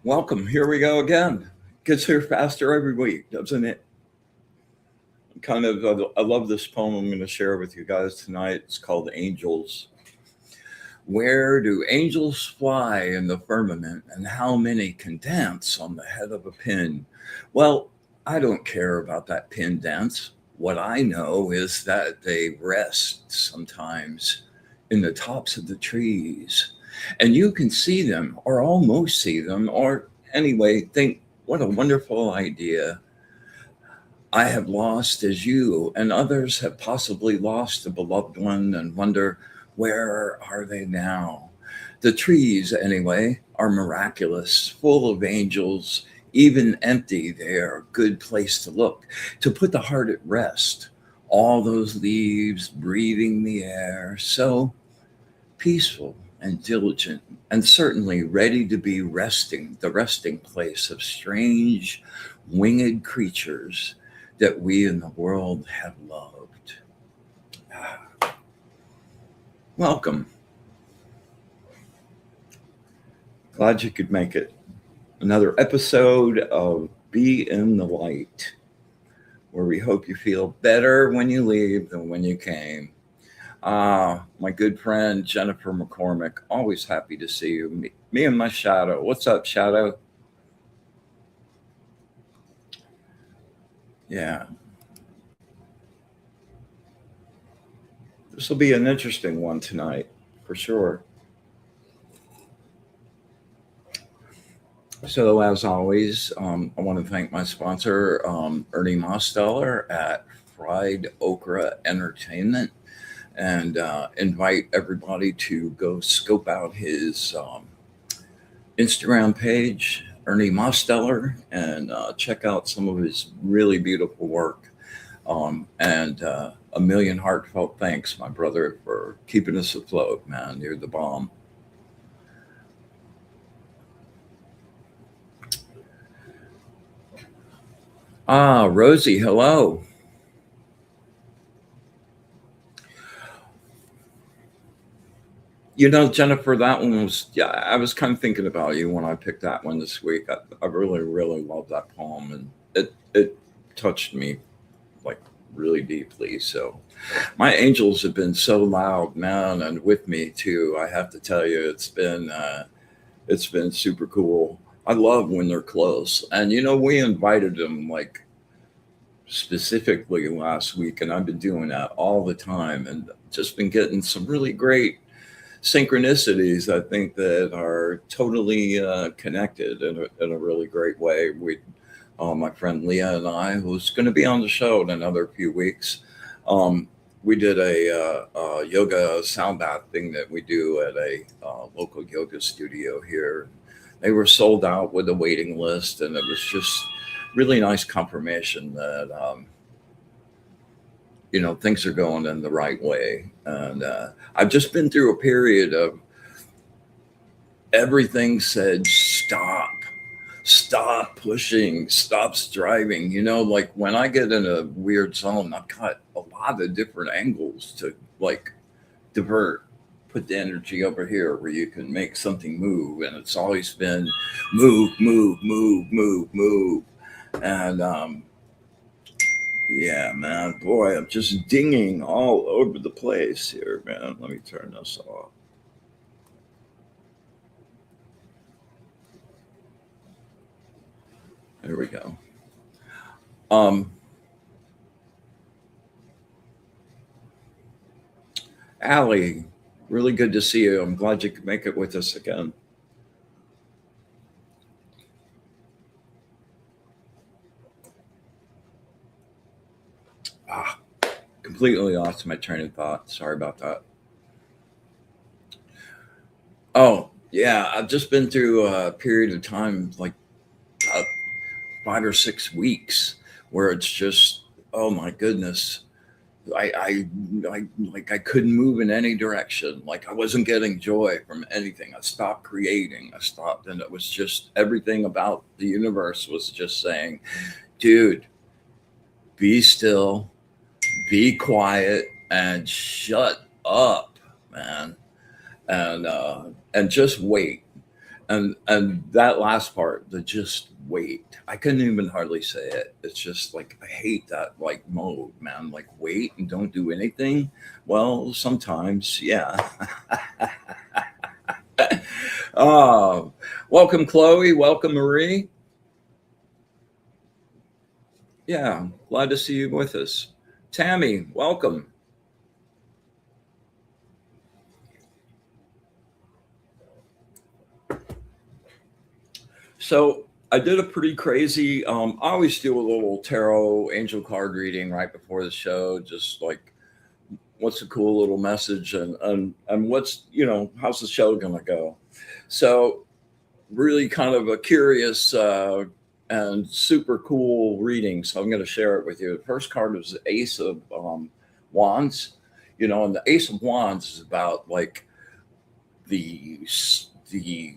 Welcome. Here we go again. Gets here faster every week, doesn't it? I love this poem I'm going to share with you guys tonight. It's called Angels. Where do angels fly in the firmament, and how many can dance on the head of a pin? Well, I don't care about that pin dance. What I know is that they rest sometimes in the tops of the trees. And you can see them, or almost see them, or anyway, think, what a wonderful idea. I have lost as you and others have possibly lost a beloved one and wonder, where are they now? The trees, anyway, are miraculous, full of angels, even empty. They are a good place to look, to put the heart at rest. All those leaves breathing the air, so peaceful and diligent, and certainly ready to be resting, the resting place of strange winged creatures that we in the world have loved. Welcome. Glad you could make it. Another episode of Be in the Light, where we hope you feel better when you leave than when you came. My good friend Jennifer McCormick, always happy to see you. Me and my Shadow. What's up, Shadow? Yeah. This will be an interesting one tonight, for sure. So, as always, I want to thank my sponsor, Ernie Mosteller at Fried Okra Entertainment, and invite everybody to go scope out his Instagram page, Ernie Mosteller, and check out some of his really beautiful work. And a million heartfelt thanks, my brother, for keeping us afloat, man. You're the bomb. Rosie, hello. You know, Jennifer, that one was, yeah, I was kind of thinking about you when I picked that one this week. I really, really love that poem, and it touched me like really deeply. So my angels have been so loud, man, and with me too. I have to tell you, it's been super cool. I love when they're close. And you know, we invited them like specifically last week, and I've been doing that all the time and just been getting some really great synchronicities, I think, that are totally connected in a really great way. My friend Leah and I, who's going to be on the show in another few weeks, we did a yoga sound bath thing that we do at a local yoga studio here. They were sold out with a waiting list, and it was just really nice confirmation that things are going in the right way. And I've just been through a period of everything said stop pushing, stop striving. Like when I get in a weird zone, I've got a lot of different angles to like divert, put the energy over here where you can make something move. And it's always been move. And yeah, man, boy, I'm just dinging all over the place here, man. Let me turn this off. There we go. Allie, really good to see you. I'm glad you could make it with us again. Ah, completely lost my train of thought. Sorry about that. Oh, yeah, I've just been through a period of time, like uh, 5 or 6 weeks, where it's just, oh my goodness, I, I, I couldn't move in any direction. Like I wasn't getting joy from anything. I stopped creating. I stopped, and it was just everything about the universe was just saying, dude, be still, be quiet, and shut up, man, and just wait. And that last part, the just wait, I couldn't even hardly say it. It's just like I hate that like mode, man. Like wait and don't do anything. Well, sometimes, yeah. Oh, welcome, Chloe. Welcome, Marie. Yeah, glad to see you with us. Tammy, welcome. So I did a pretty crazy. I always do a little tarot angel card reading right before the show, just like what's a cool little message and what's how's the show gonna go. So really kind of a curious and super cool reading. So I'm going to share it with you. The first card was the Ace of Wands, and the Ace of Wands is about like the the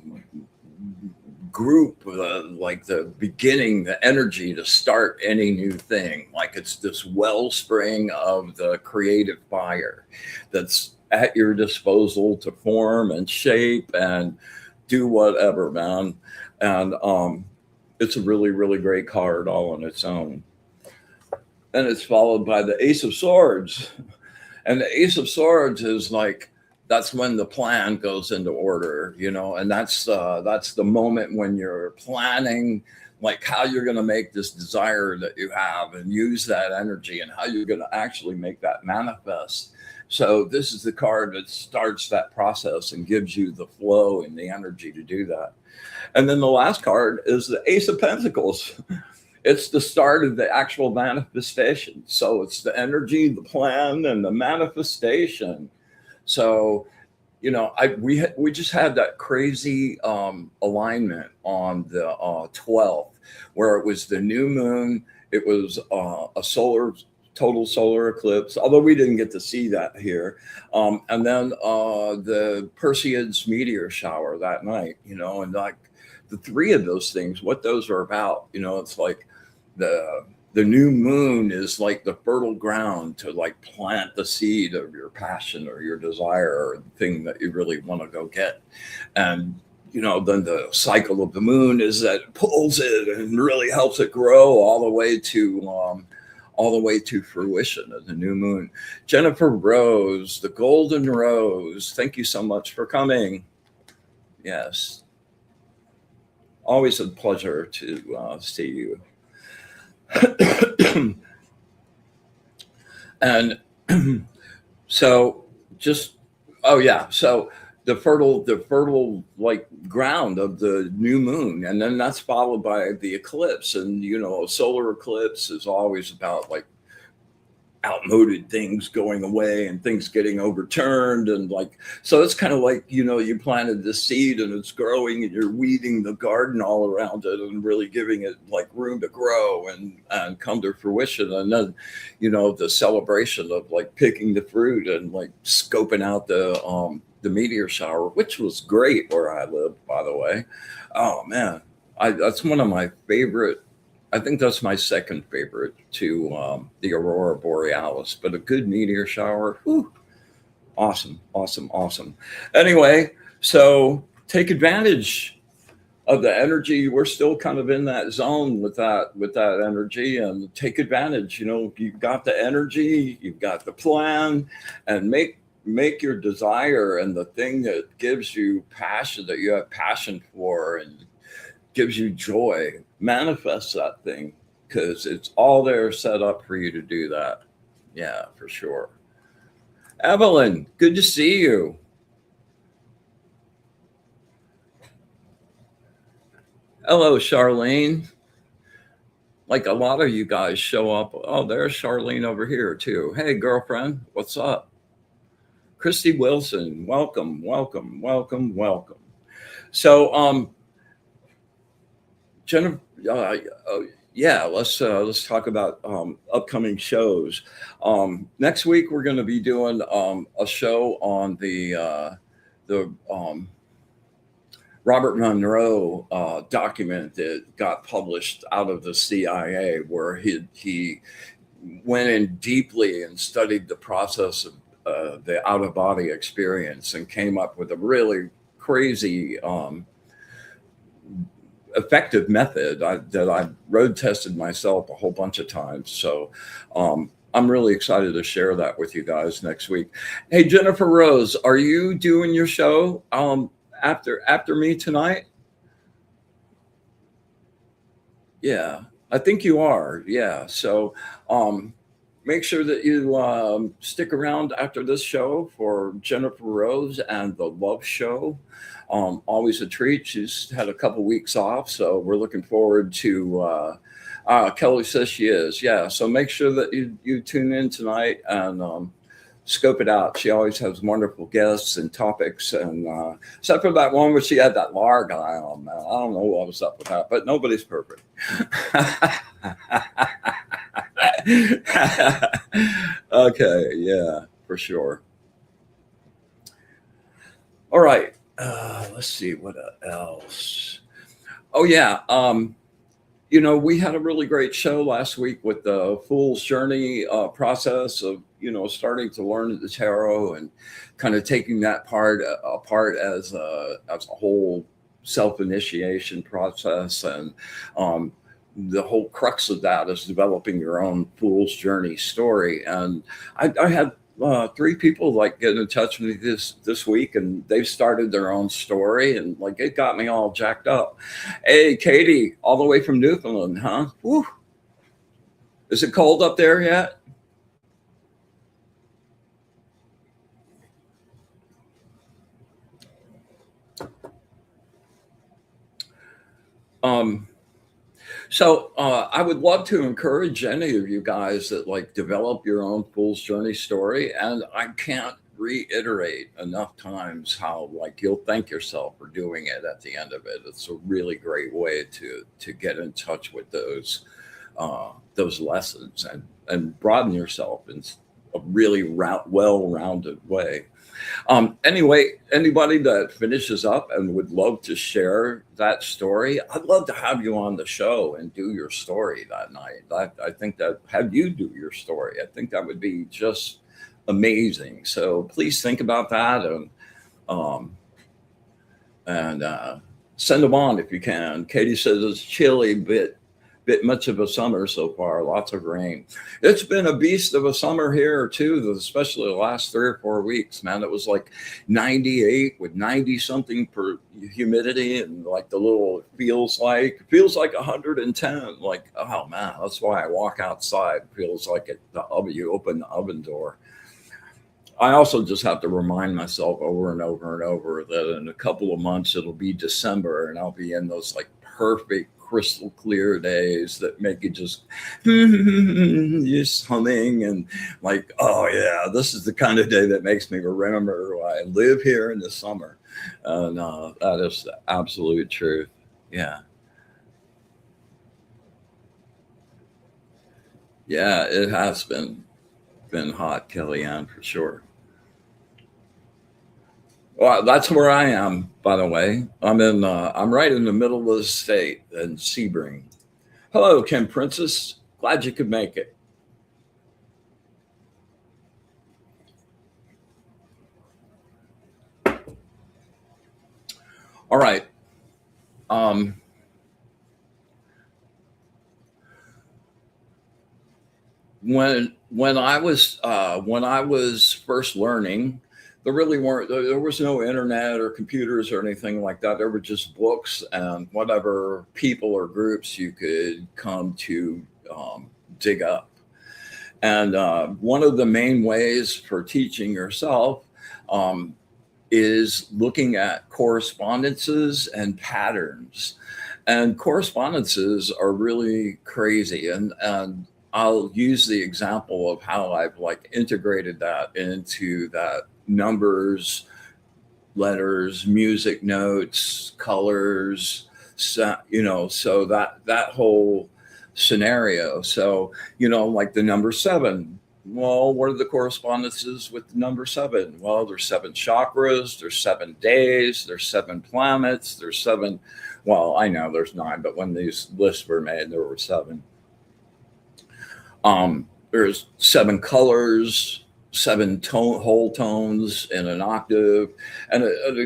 group, like the beginning, the energy to start any new thing. Like it's this wellspring of the creative fire that's at your disposal to form and shape and do whatever, man. And it's a really, really great card all on its own. And it's followed by the Ace of Swords. And the Ace of Swords is like that's when the plan goes into order, and that's the moment when you're planning like how you're going to make this desire that you have and use that energy and how you're going to actually make that manifest. So this is the card that starts that process and gives you the flow and the energy to do that. And then the last card is the Ace of Pentacles. It's the start of the actual manifestation. So it's the energy, the plan, and the manifestation. So, we just had that crazy alignment on the 12th, where it was the new moon. It was a total solar eclipse, although we didn't get to see that here. And then the Perseids meteor shower that night, and like the three of those things, what those are about, it's like the the new moon is like the fertile ground to like plant the seed of your passion or your desire or the thing that you really want to go get. And then the cycle of the moon is that it pulls it and really helps it grow all the way to fruition of the new moon. Jennifer Rose, the golden rose, thank you so much for coming. Yes, always a pleasure to see you. And so just oh yeah, so the fertile like ground of the new moon, and then that's followed by the eclipse. And a solar eclipse is always about like outmoded things going away and things getting overturned, and like so it's kind of like you planted the seed and it's growing and you're weeding the garden all around it and really giving it like room to grow and come to fruition. And then the celebration of like picking the fruit and like scoping out the meteor shower, which was great where I live, by the way. Oh man, that's one of my favorite. I think that's my second favorite to the aurora borealis. But a good meteor shower, whew, awesome, awesome, awesome. Anyway, so take advantage of the energy. We're still kind of in that zone with that energy, and take advantage. You've got the energy, you've got the plan, and make your desire and the thing that gives you passion, that you have passion for, and gives you joy, manifest that thing, because it's all there set up for you to do that. Yeah, for sure. Evelyn, good to see you. Hello, Charlene. Like a lot of you guys show up. Oh, there's Charlene over here too. Hey, girlfriend, what's up? Christy Wilson, welcome, welcome, welcome, welcome. So, Jennifer, uh, uh, yeah, let's talk about upcoming shows. Next week we're going to be doing a show on the Robert Monroe document that got published out of the CIA, where he went in deeply and studied the process of the out of body experience and came up with a really crazy, effective method that I road tested myself a whole bunch of times. So I'm really excited to share that with you guys next week. Hey, Jennifer Rose, are you doing your show after me tonight? Yeah, I think you are. Yeah. So make sure that you stick around after this show for Jennifer Rose and the Love Show. Always a treat. She's had a couple weeks off, so we're looking forward to. Kelly says she is. Yeah. So make sure that you tune in tonight and scope it out. She always has wonderful guests and topics, and except for that one where she had that LAR guy on. Man, I don't know what was up with that, but nobody's perfect. Okay, yeah, for sure. All right, let's see what else. Oh yeah, we had a really great show last week with the Fool's Journey process of starting to learn the tarot and kind of taking that part apart as a whole self initiation process, and the whole crux of that is developing your own Fool's Journey story. And I had three people like get in touch with me this week, and they've started their own story, and like it got me all jacked up. Hey, Katie, all the way from Newfoundland, huh? Woo. Is it cold up there yet? Um, so I would love to encourage any of you guys that like develop your own Fool's Journey story. And I can't reiterate enough times how like you'll thank yourself for doing it at the end of it. It's a really great way to get in touch with those lessons and broaden yourself in a really well-rounded way. Anyway, anybody that finishes up and would love to share that story, I'd love to have you on the show and do your story that night. I think that have you do your story. I think that would be just amazing. So please think about that um, and send them on if you can. Katie says it's chilly, bit much of a summer so far. Lots of rain. It's been a beast of a summer here too, especially the last 3 or 4 weeks. Man, it was like 98 with 90 something per humidity, and like the little feels like 110. Like, oh man, that's why I walk outside. Feels like the oven. You open the oven door. I also just have to remind myself over and over and over that in a couple of months it'll be December, and I'll be in those like perfect crystal clear days that make you just just humming and like, oh yeah, this is the kind of day that makes me remember why I live here in the summer. And that is the absolute truth. Yeah, yeah, it has been hot, Kellyanne, for sure. Well, that's where I am, by the way. I'm right in the middle of the state in Sebring. Hello, Kim Princess. Glad you could make it. All right. Um, when I was first learning, there was no internet or computers or anything like that. There were just books and whatever people or groups you could come to dig up. And one of the main ways for teaching yourself is looking at correspondences and patterns. And correspondences are really crazy. And I'll use the example of how I've like integrated that into that numbers, letters, music notes, colors, so that whole scenario. So, like the number seven. Well, what are the correspondences with the number seven? Well, there's seven chakras, there's 7 days, there's seven planets, there's seven. Well, I know there's nine, but when these lists were made, there were seven. There's seven colors, whole tones in an octave, and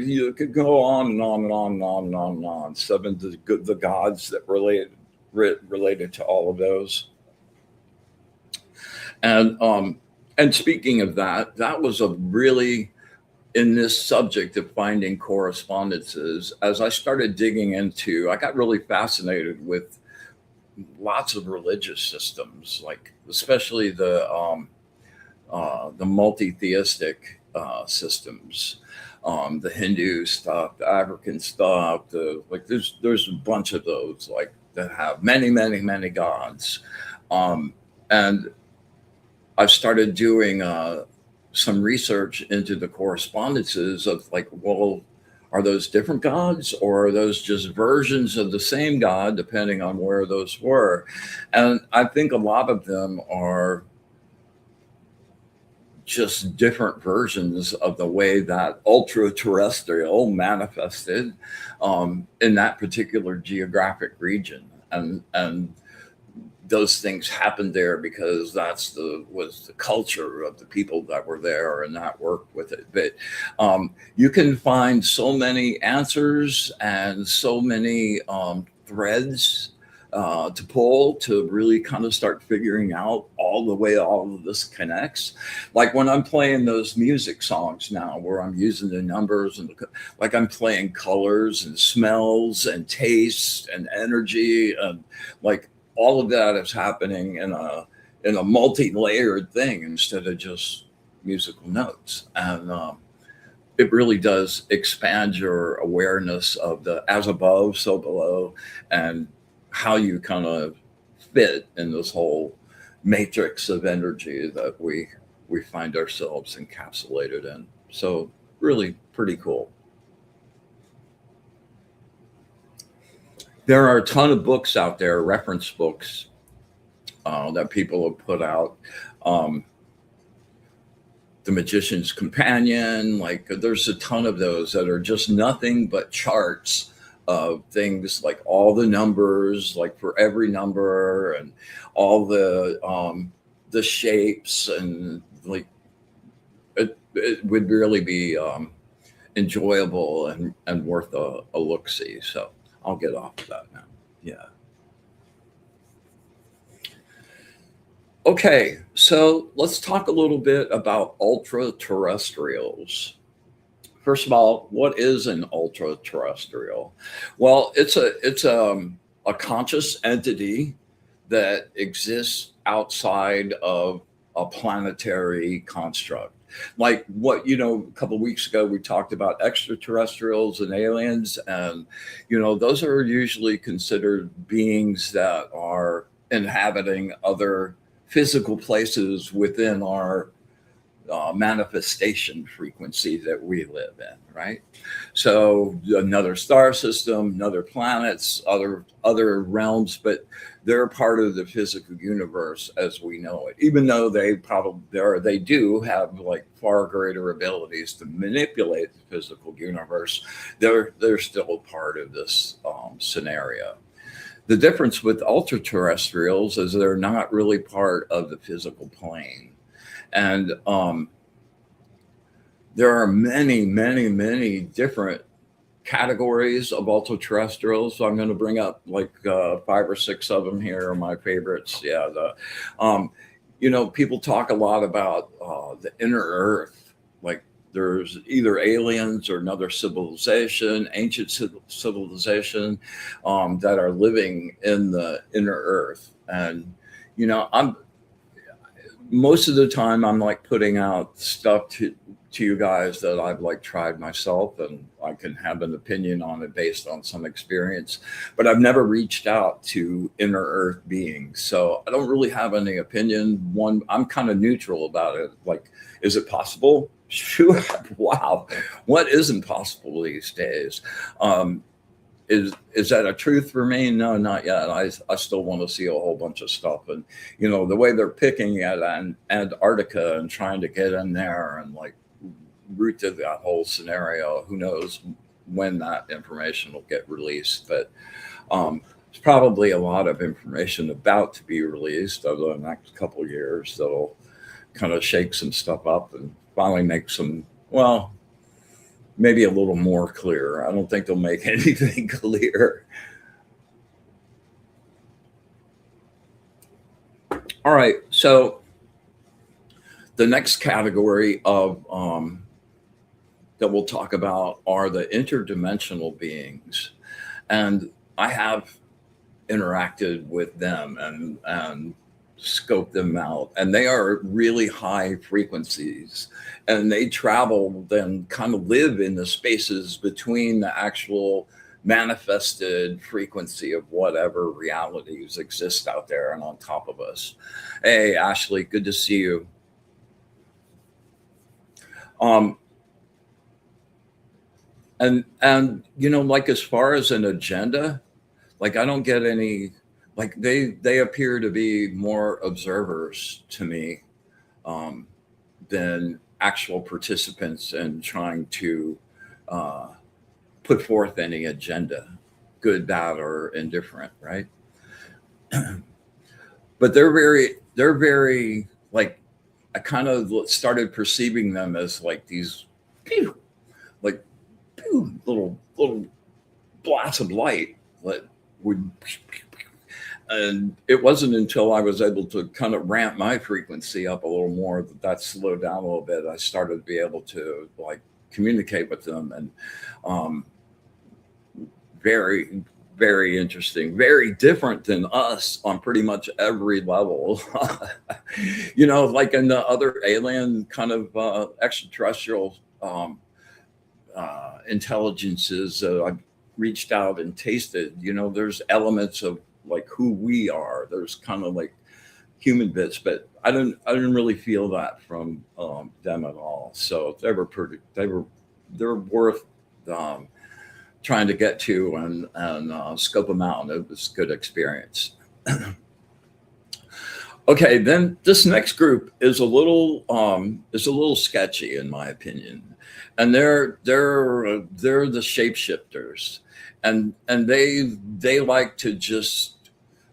you could go on and on and on and on and on and on. Seven, the gods that related to all of those. And speaking of that, that was a really, in this subject of finding correspondences, as I started digging into, I got really fascinated with lots of religious systems, like especially the multi-theistic systems, the Hindu stuff, the African stuff, there's a bunch of those like that have many, many, many gods. And I've started doing some research into the correspondences of like, well, are those different gods or are those just versions of the same god, depending on where those were? And I think a lot of them are just different versions of the way that ultra-terrestrial manifested in that particular geographic region. And those things happened there because was the culture of the people that were there and that worked with it. But you can find so many answers and so many threads to pull to really kind of start figuring out all the way all of this connects. Like when I'm playing those music songs now, where I'm using the numbers and like I'm playing colors and smells and tastes and energy, and like all of that is happening in a multi-layered thing instead of just musical notes. And it really does expand your awareness of the as above, so below, and how you kind of fit in this whole matrix of energy that we find ourselves encapsulated in. So really pretty cool. There are a ton of books out there, reference books that people have put out. The Magician's Companion, like there's a ton of those that are just nothing but charts of things, like all the numbers, like for every number, and all the shapes, and like it would really be enjoyable and worth a look-see. So I'll get off of that now. Yeah. Okay, so let's talk a little bit about ultra-terrestrials. First of all, what is an ultra-terrestrial? Well, it's a conscious entity that exists outside of a planetary construct. Like what, a couple of weeks ago, we talked about extraterrestrials and aliens. And, those are usually considered beings that are inhabiting other physical places within our manifestation frequency that we live in, right? So another star system, another planets, other realms, but they're part of the physical universe as we know it. Even though they do have like far greater abilities to manipulate the physical universe, they're still part of this scenario. The difference with ultra-terrestrials is they're not really part of the physical plane. And there are many, many, many different categories of ultra-terrestrials. So I'm going to bring up like 5 or 6 of them here are my favorites. Yeah, people talk a lot about the inner Earth. Like there's either aliens or another civilization, ancient civilization that are living in the inner Earth. And most of the time I'm like putting out stuff to you guys that I've like tried myself, and I can have an opinion on it based on some experience, but I've never reached out to inner earth beings, so I don't really have any opinion. One, I'm kind of neutral about it. Like, is it possible? Sure. Wow, what isn't possible these days? um is that a truth for me? No, not yet. I still want to see a whole bunch of stuff. And the way they're picking at Antarctica and trying to get in there and like root to that whole scenario, who knows when that information will get released. But there's probably a lot of information about to be released over the next couple of years that'll kind of shake some stuff up and finally make some, well, maybe a little more clear. I don't think they'll make anything clear. All right, so the next category of that we'll talk about are the interdimensional beings, and I have interacted with them and scope them out, and they are really high frequencies, and they travel and kind of live in the spaces between the actual manifested frequency of whatever realities exist out there and on top of us. Hey Ashley, good to see you. And like, as far as an agenda, like, I don't get any, like, they appear to be more observers to me than actual participants in trying to put forth any agenda, good, bad, or indifferent, right? But they're very like, I kind of started perceiving them as like these pew, like pew, little blasts of light that would, and it wasn't until I was able to kind of ramp my frequency up a little more that slowed down a little bit. I started to be able to like communicate with them, and very, very interesting, very different than us on pretty much every level. Like in the other alien kind of extraterrestrial intelligences I've reached out and tasted, there's elements of like who we are. There's kind of like human bits, but I didn't really feel that from them at all. So they're worth trying to get to and scope them out. And it was a good experience. Okay, then this next group is a little sketchy in my opinion, and they're the shapeshifters, and they like to just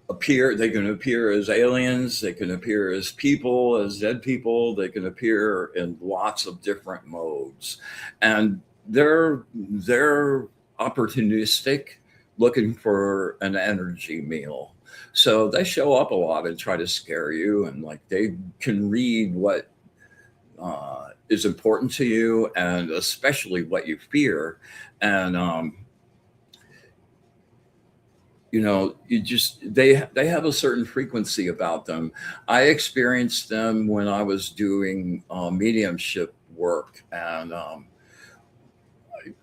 appear. They can appear as aliens, they can appear as people, as dead people, they can appear in lots of different modes, and they're opportunistic, looking for an energy meal. So they show up a lot and try to scare you, and like they can read what is important to you, and especially what you fear. And you just they have a certain frequency about them. I experienced them when I was doing mediumship work, and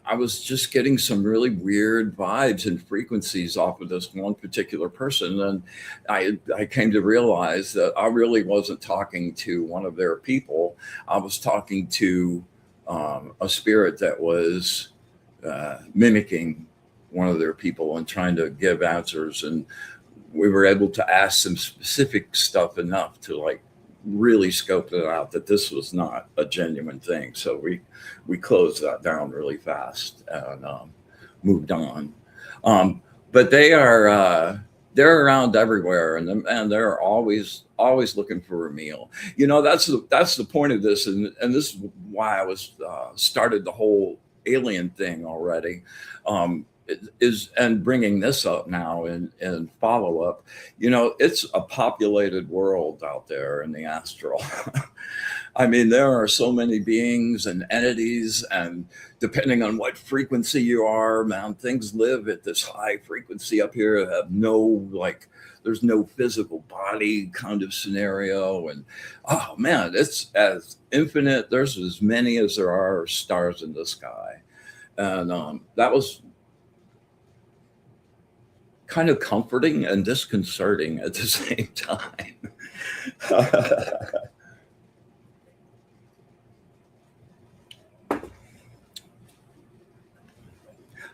I was just getting some really weird vibes and frequencies off of this one particular person. And I came to realize that I really wasn't talking to one of their people. I was talking to a spirit that was mimicking one of their people and trying to give answers. And we were able to ask some specific stuff enough to like really scoped it out that this was not a genuine thing. So we closed that down really fast and moved on. But they're around everywhere, and they're always looking for a meal. That's the point of this, and this is why I was started the whole alien thing already. is, and bringing this up now in follow up, it's a populated world out there in the astral. I mean, there are so many beings and entities, and depending on what frequency you are, man, things live at this high frequency up here that have no, like, there's no physical body kind of scenario. And oh man, it's as infinite. There's as many as there are stars in the sky. And that was kind of comforting and disconcerting at the same time.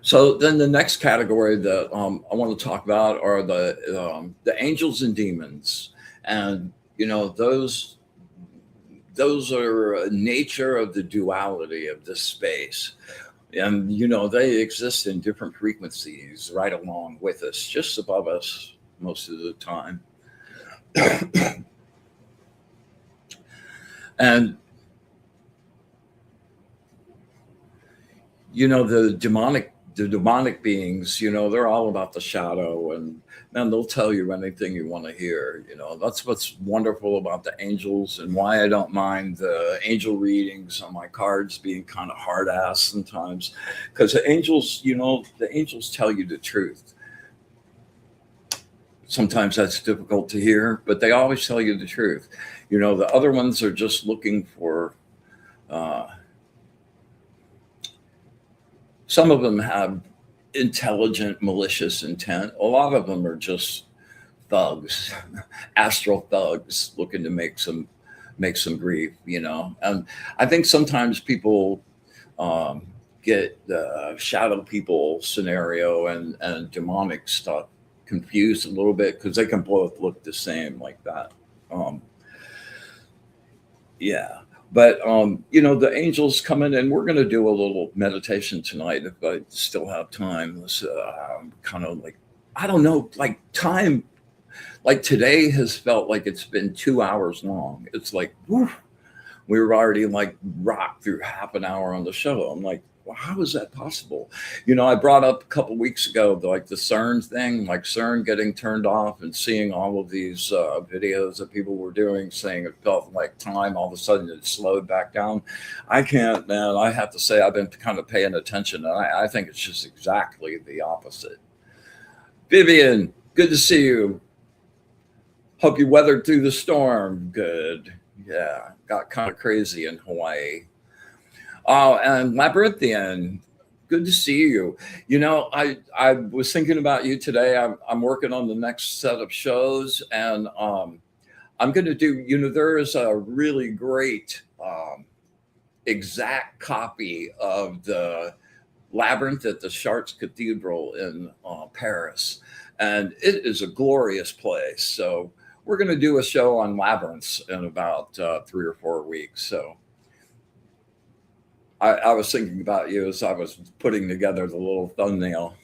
So then the next category that I want to talk about are the angels and demons. And, those are a nature of the duality of this space. And, they exist in different frequencies right along with us, just above us most of the time. And, the demonic beings, they're all about the shadow, and man, they'll tell you anything you want to hear. That's what's wonderful about the angels, and why I don't mind the angel readings on my cards being kind of hard ass sometimes, because the angels tell you the truth. Sometimes that's difficult to hear, but they always tell you the truth. The other ones are just looking for, some of them have intelligent, malicious intent. A lot of them are just thugs, astral thugs looking to make some grief, And I think sometimes people get the shadow people scenario and demonic stuff confused a little bit, because they can both look the same like that. Yeah. But, the angels come in, and we're going to do a little meditation tonight if I still have time. This kind of like, I don't know, like time, like today has felt like it's been 2 hours long. It's like, whew, we were already like rocked through half an hour on the show. I'm like, well, how is that possible? I brought up a couple weeks ago, like the CERN thing, like CERN getting turned off, and seeing all of these videos that people were doing, saying it felt like time, all of a sudden it slowed back down. I can't, man, I have to say I've been kind of paying attention, and I think it's just exactly the opposite. Vivian, good to see you. Hope you weathered through the storm. Good. Yeah, got kind of crazy in Hawaii. Oh, and Labyrinthian, good to see you. I was thinking about you today. I'm working on the next set of shows, and I'm going to do, there is a really great exact copy of the Labyrinth at the Chartres Cathedral in Paris. And it is a glorious place. So we're going to do a show on labyrinths in about 3 or 4 weeks. So I was thinking about you as I was putting together the little thumbnail.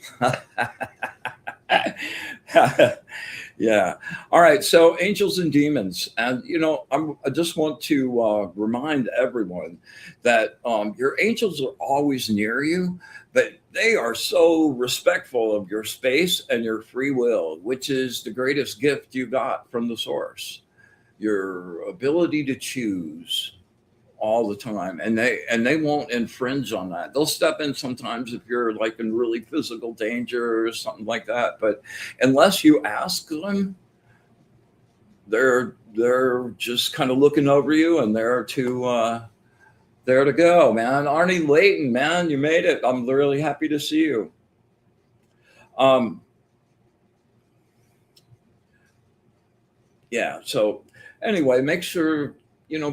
Yeah. All right. So angels and demons. And, I just want to remind everyone that your angels are always near you, but they are so respectful of your space and your free will, which is the greatest gift you got from the source. Your ability to choose all the time, and they won't infringe on that. They'll step in sometimes if you're like in really physical danger or something like that, but unless you ask them, they're just kind of looking over you, and they're to go, man. Arnie Layton, man, you made it. I'm really happy to see you. Yeah, so anyway, make sure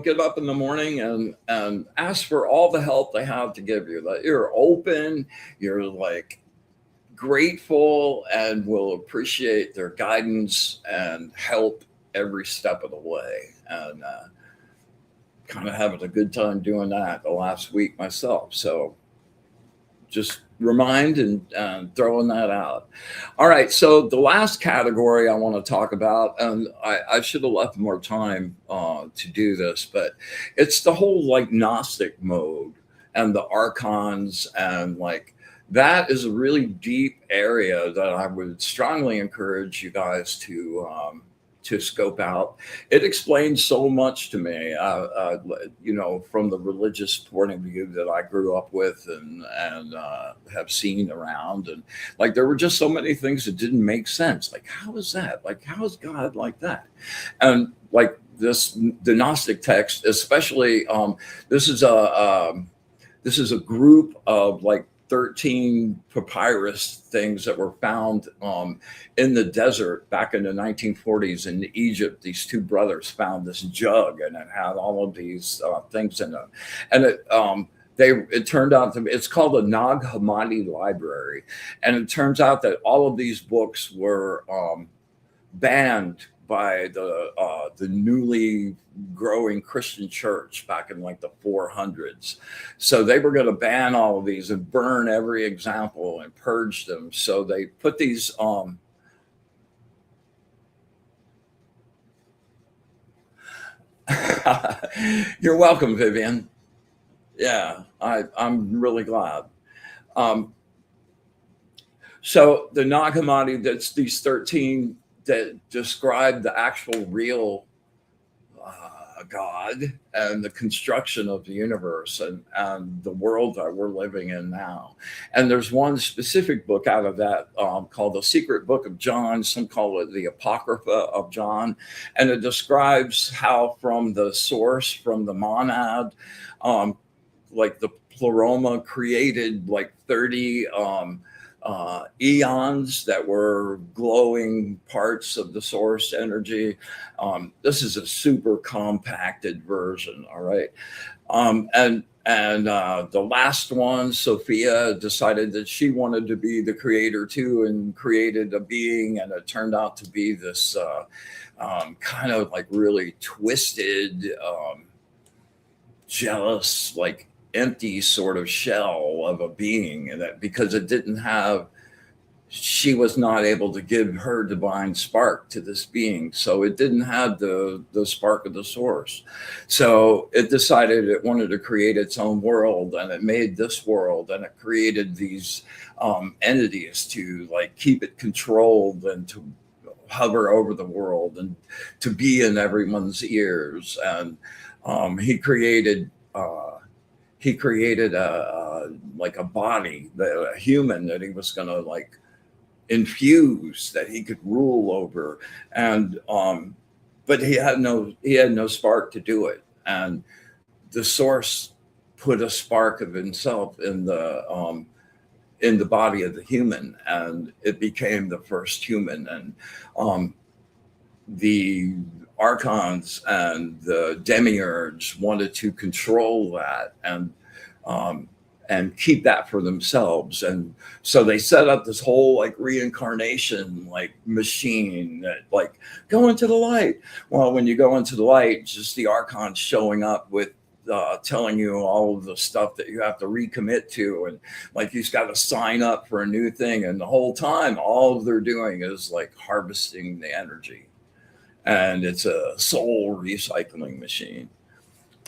get up in the morning and ask for all the help they have to give you. That you're open, you're like grateful, and will appreciate their guidance and help every step of the way. And kind of having a good time doing that the last week myself. So just remind and throwing that out. All right. So the last category I want to talk about, and I should have left more time to do this, but it's the whole like Gnostic mode and the archons and like that is a really deep area that I would strongly encourage you guys to scope out. It explains so much to me, from the religious point of view that I grew up with and have seen around, and like there were just so many things that didn't make sense. Like, how is that? Like, how is God like that? And like the Gnostic text, especially, this is a group of like 13 papyrus things that were found in the desert back in the 1940s in Egypt. These two brothers found this jug and it had all of these things in it. And it turned out to be, it's called the Nag Hammadi Library. And it turns out that all of these books were banned by the newly growing Christian church back in like the 400s. So they were going to ban all of these and burn every example and purge them. So they put these You're welcome, Vivian. Yeah, I'm really glad. Um, so the Nag Hammadi, that's these 13 that describe the actual real God and the construction of the universe and the world that we're living in now. And there's one specific book out of that called The Secret Book of John. Some call it the Apocrypha of John. And it describes how from the source, from the monad, like the pleroma created like 30 eons that were glowing parts of the source energy. This is a super compacted version, all right. And the last one, Sophia, decided that she wanted to be the creator too, and created a being, and it turned out to be this kind of like really twisted, jealous, like empty sort of shell of a being, and that because it didn't have, she was not able to give her divine spark to this being, so it didn't have the spark of the source. So it decided it wanted to create its own world, and it made this world, and it created these entities to like keep it controlled and to hover over the world and to be in everyone's ears. And he created like a body, a human that he was going to like infuse, that he could rule over. And but he had no spark to do it. And the source put a spark of himself in the body of the human, and it became the first human. And the archons and the demiurge wanted to control that and keep that for themselves. And so they set up this whole like reincarnation like machine that like go into the light. Well, when you go into the light, just the archons showing up with telling you all of the stuff that you have to recommit to, and like you've got to sign up for a new thing, and the whole time all they're doing is like harvesting the energy. And it's a soul recycling machine.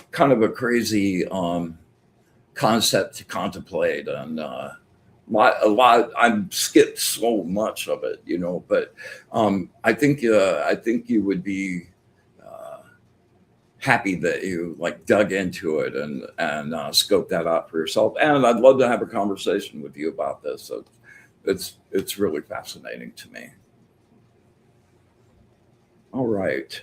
Kind of a crazy concept to contemplate, and a lot. I've skipped so much of it, but I think you would be happy that you like dug into it and scoped that out for yourself. And I'd love to have a conversation with you about this. So it's really fascinating to me. All right.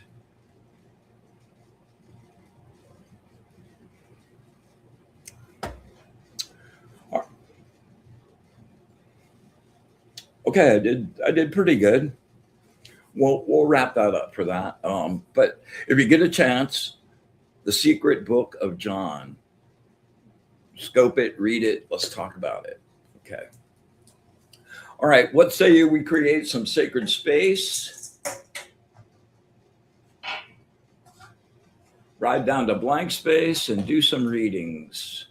Okay, I did pretty good. We'll wrap that up for that. But if you get a chance, The Secret Book of John, scope it, read it. Let's talk about it. Okay. All right. What say you we create some sacred space? Ride down to blank space and do some readings.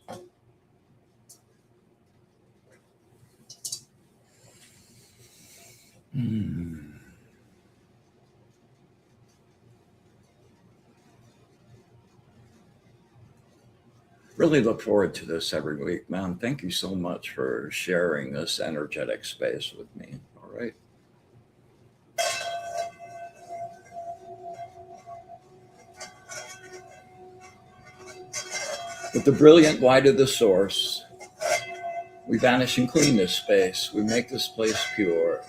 Really look forward to this every week, man. Thank you so much for sharing this energetic space with me. All right. With the brilliant light of the source, we vanish and clean this space. We make this place pure.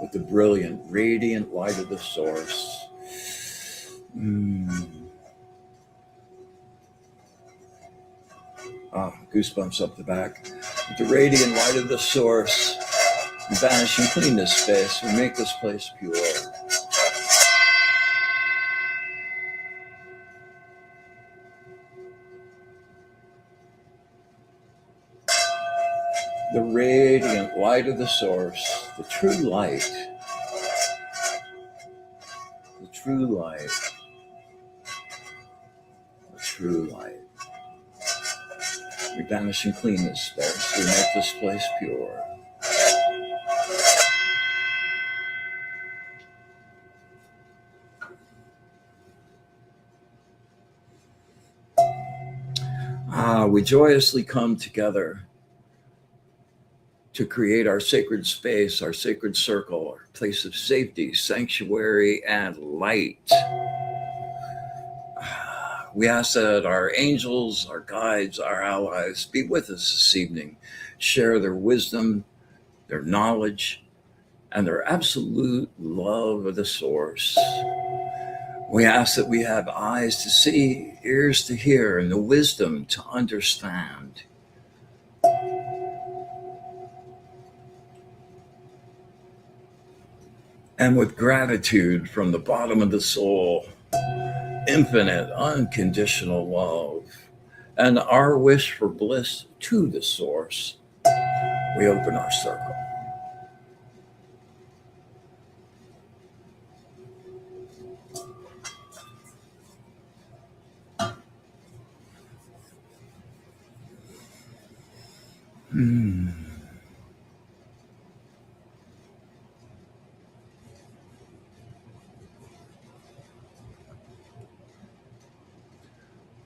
With the brilliant, radiant light of the source. Goosebumps up the back. With the radiant light of the source, we vanish and clean this space. We make this place pure. The radiant light of the source, the true light, the true light, the true light. We vanish and clean this space. We make this place pure. We joyously come together to create our sacred space, our sacred circle, our place of safety, sanctuary, and light. We ask that our angels, our guides, our allies be with us this evening, share their wisdom, their knowledge, and their absolute love of the source. We ask that we have eyes to see, ears to hear, and the wisdom to understand. And with gratitude from the bottom of the soul, infinite, unconditional love, and our wish for bliss to the source, we open our circle.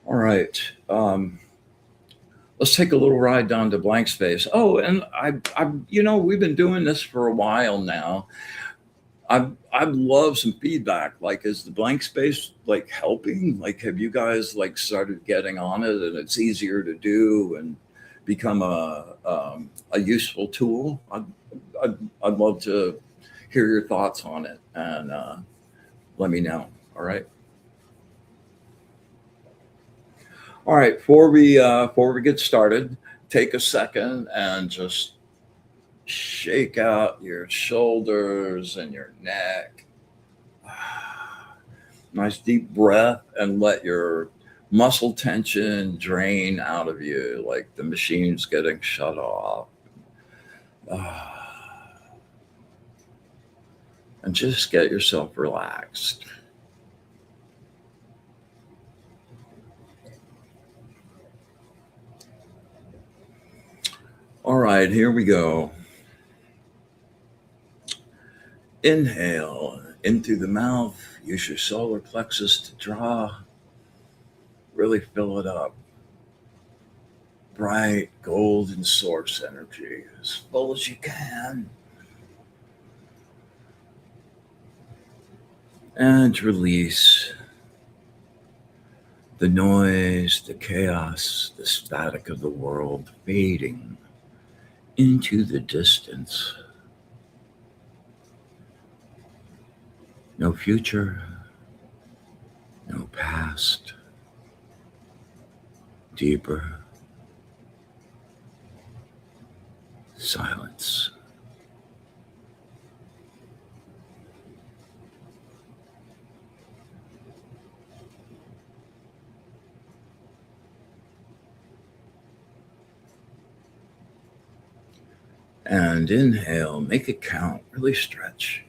All right. Let's take a little ride down to blank space. Oh, and we've been doing this for a while now. I'd love some feedback. Like, is the blank space like helping? Like, have you guys like started getting on it, and it's easier to do and become a useful tool? I'd love to hear your thoughts on it, and let me know. All right. All right. Before we get started, take a second and just shake out your shoulders and your neck. Nice deep breath, and let your muscle tension drain out of you like the machine's getting shut off. And just get yourself relaxed. All right, here we go. Inhale in through the mouth. Use your solar plexus to draw. Really fill it up. Bright golden source energy, as full as you can. And release the noise, the chaos, the static of the world fading into the distance. No future, no past. Deeper silence. And inhale, make it count, really stretch.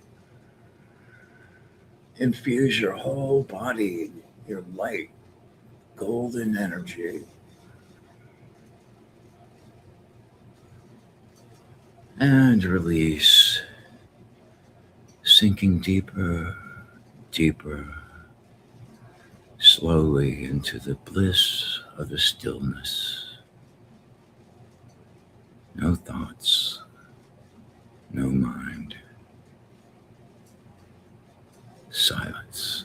Infuse your whole body, your light, golden energy. And release, sinking deeper, deeper, slowly into the bliss of the stillness. No thoughts, no mind, silence.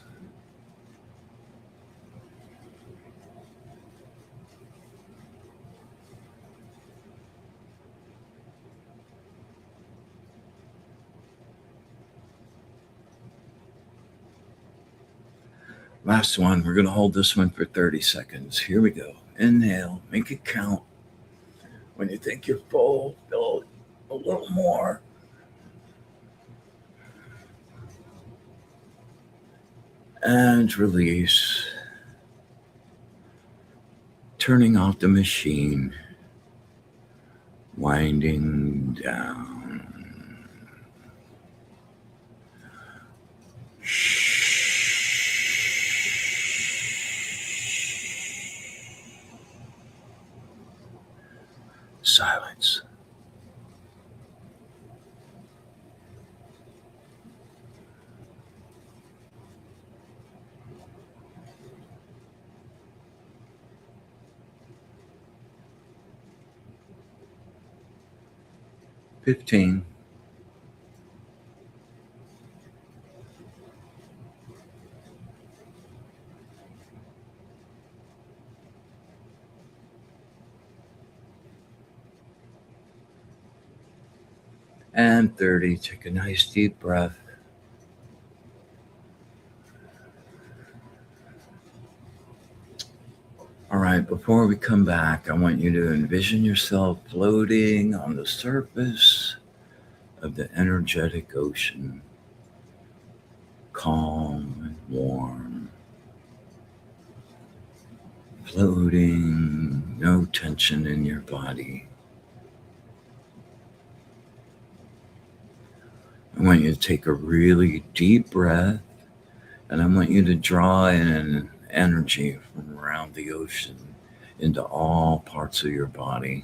Last one. We're going to hold this one for 30 seconds. Here we go. Inhale, make it count. When you think you're full, fill a little more. And release. Turning off the machine, winding down. Silence. $15. And 30. Take a nice deep breath. All right, before we come back, I want you to envision yourself floating on the surface of the energetic ocean, calm and warm, floating, no tension in your body. I want you to take a really deep breath, and I want you to draw in an energy from around the ocean into all parts of your body.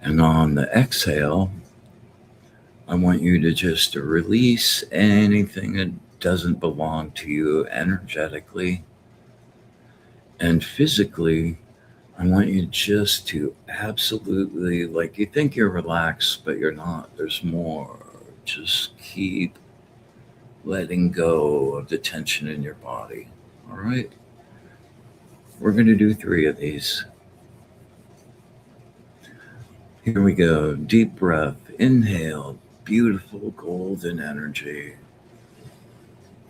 And on the exhale, I want you to just release anything that doesn't belong to you energetically. And physically, I want you just to absolutely, like you think you're relaxed, but you're not. There's more. Just keep letting go of the tension in your body. All right? We're going to do 3 of these. Here we go. Deep breath. Inhale. Beautiful golden energy.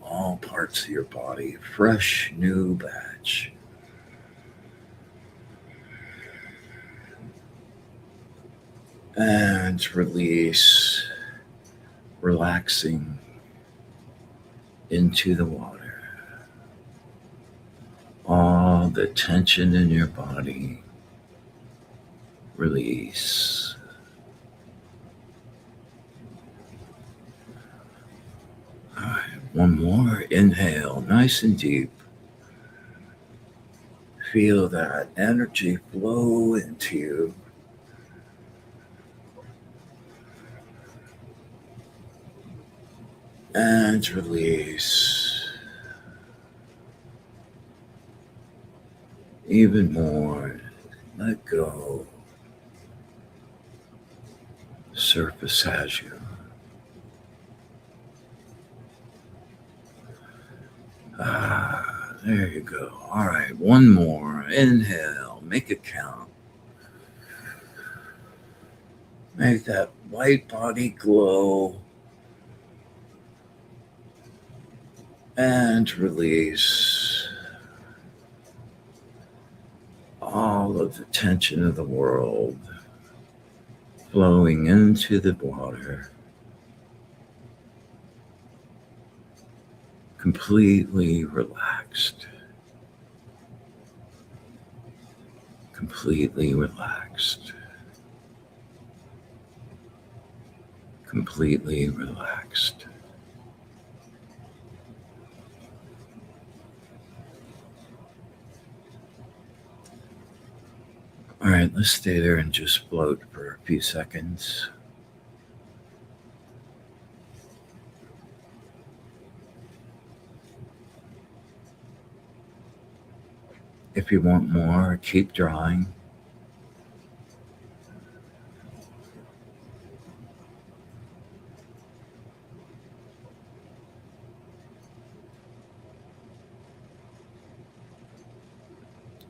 All parts of your body. Fresh new batch. And release. Relaxing into the water. All the tension in your body. Release. All right, one more. Inhale, nice and deep. Feel that energy flow into you. And release. Even more. Let go. Surface has you. There you go. All right, one more. Inhale, make it count. Make that white body glow. And release all of the tension of the world flowing into the water. Completely relaxed. Completely relaxed. Completely relaxed. All right, let's stay there and just float for a few seconds. If you want more, keep drawing.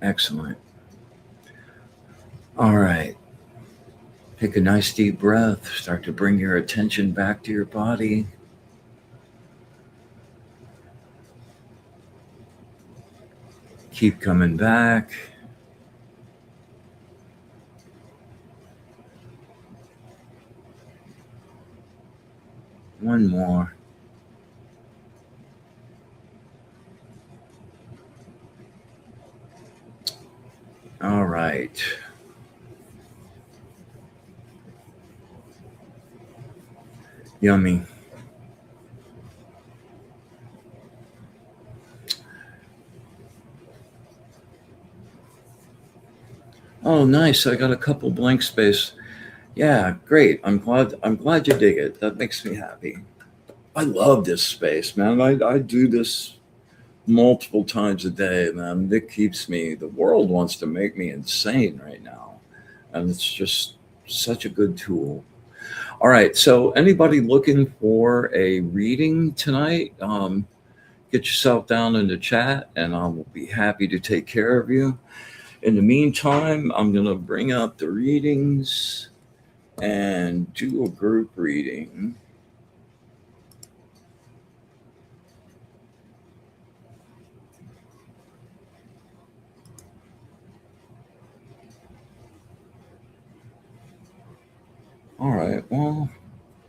Excellent. All right. Take a nice deep breath. Start to bring your attention back to your body. Keep coming back. One more. All right. Yummy. Oh, nice. I got a couple blank space. Yeah, great. I'm glad you dig it. That makes me happy. I love this space, man. I do this multiple times a day, man. It keeps me, the world wants to make me insane right now. And it's just such a good tool. All right. So, anybody looking for a reading tonight, get yourself down in the chat and I will be happy to take care of you. In the meantime, I'm going to bring up the readings and do a group reading. All right.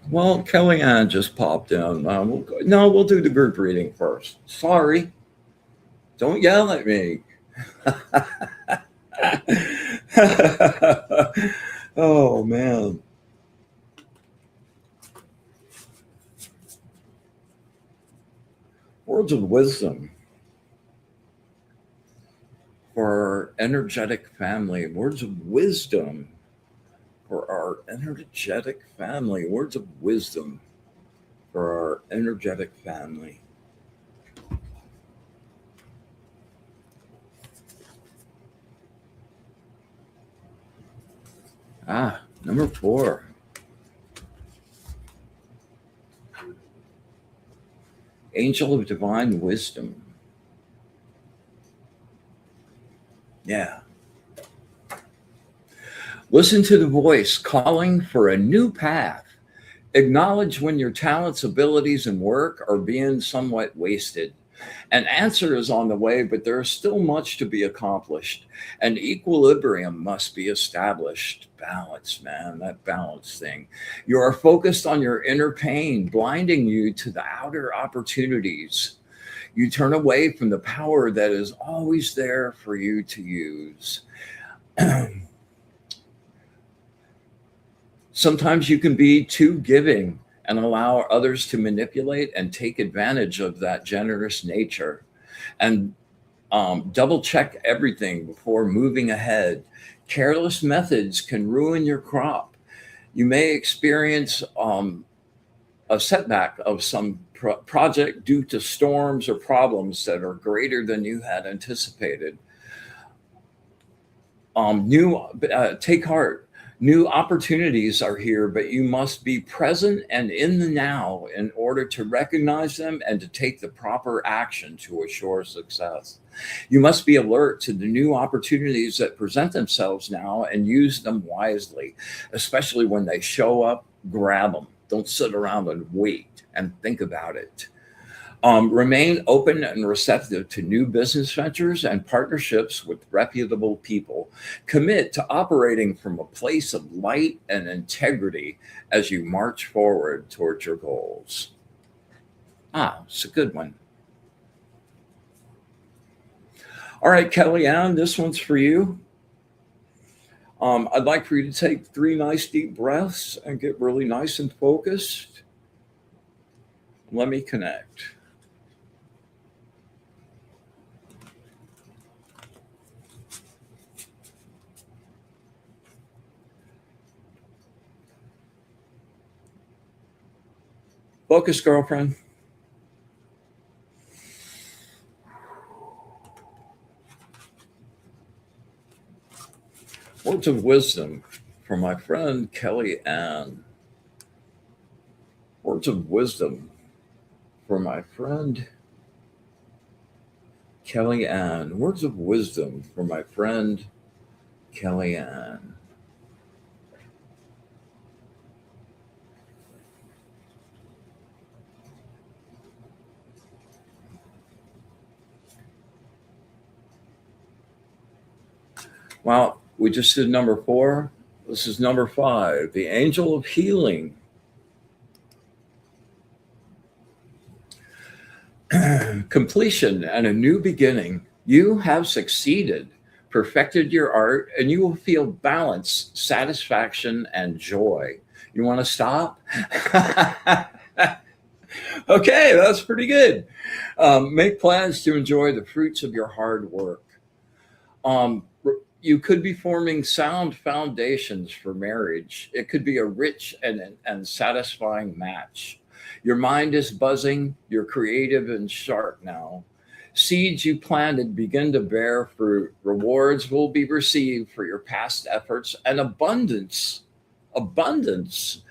Well, Kellyanne just popped in. We'll do the group reading first. Sorry. Don't yell at me. Oh, man. Words of wisdom for our energetic family. Words of wisdom for our energetic family. Words of wisdom for our energetic family. Number 4. Angel of Divine Wisdom. Yeah. Listen to the voice calling for a new path. Acknowledge when your talents, abilities, and work are being somewhat wasted. An answer is on the way, but there is still much to be accomplished. An equilibrium must be established. Balance, man, that balance thing. You are focused on your inner pain, blinding you to the outer opportunities. You turn away from the power that is always there for you to use. Sometimes you can be too giving and allow others to manipulate and take advantage of that generous nature. And double check everything before moving ahead. Careless methods can ruin your crop. You may experience a setback of some project due to storms or problems that are greater than you had anticipated. Take heart. New opportunities are here, but you must be present and in the now in order to recognize them and to take the proper action to assure success. You must be alert to the new opportunities that present themselves now and use them wisely, especially when they show up. Grab them. Don't sit around and wait and think about it. Remain open and receptive to new business ventures and partnerships with reputable people. Commit to operating from a place of light and integrity as you march forward towards your goals. It's a good one. All right, Kellyanne, this one's for you. I'd like for you to take 3 nice deep breaths and get really nice and focused. Let me connect. Focus, girlfriend. Words of wisdom from my friend Kelly Ann. Words of wisdom from my friend Kelly Ann. Words of wisdom from my friend Kelly Ann. Well, we just did number 4. This is number 5, the angel of healing. Completion and a new beginning. You have succeeded, perfected your art, and you will feel balance, satisfaction, and joy. You want to stop? Okay, that's pretty good. Make plans to enjoy the fruits of your hard work. You could be forming sound foundations for marriage. It could be a rich and satisfying match. Your mind is buzzing, you're creative and sharp now. Seeds you planted begin to bear fruit. Rewards will be received for your past efforts, and abundance, abundance,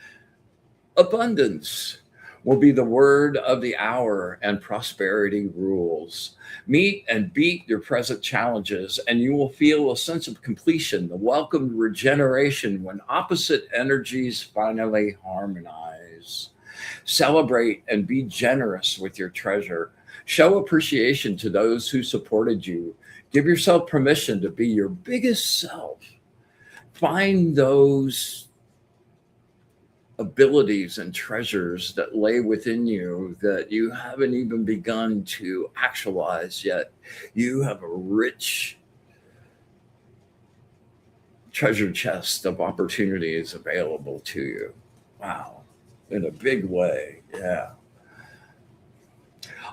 abundance will be the word of the hour, and prosperity rules. Meet and beat your present challenges, and you will feel a sense of completion, the welcomed regeneration when opposite energies finally harmonize. Celebrate and be generous with your treasure. Show appreciation to those who supported you. Give yourself permission to be your biggest self. Find those abilities and treasures that lay within you that you haven't even begun to actualize yet. You have a rich treasure chest of opportunities available to you. Wow. In a big way. Yeah.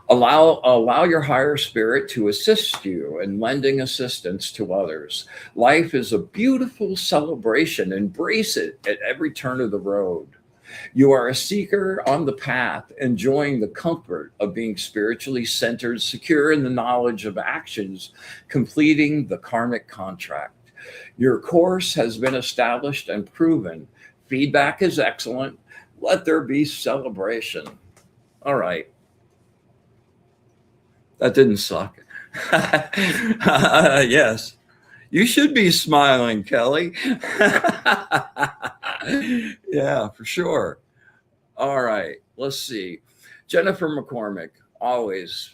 Allow your higher spirit to assist you in lending assistance to others. Life is a beautiful celebration. Embrace it at every turn of the road. You are a seeker on the path, enjoying the comfort of being spiritually centered, secure in the knowledge of actions, completing the karmic contract. Your course has been established and proven. Feedback is excellent. Let there be celebration. All right. That didn't suck. Yes. You should be smiling, Kelly. Yeah, for sure. All right. Let's see. Jennifer McCormick, always.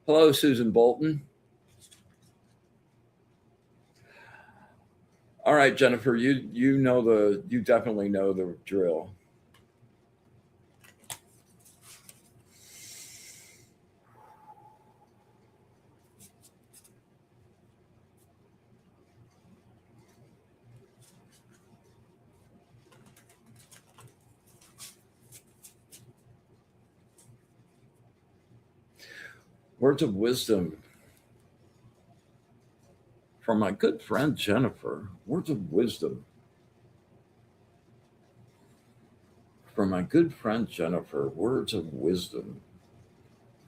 Hello, Susan Bolton. All right, Jennifer, you definitely know the drill. Words of wisdom from my good friend Jennifer. Words of wisdom from my good friend Jennifer. Words of wisdom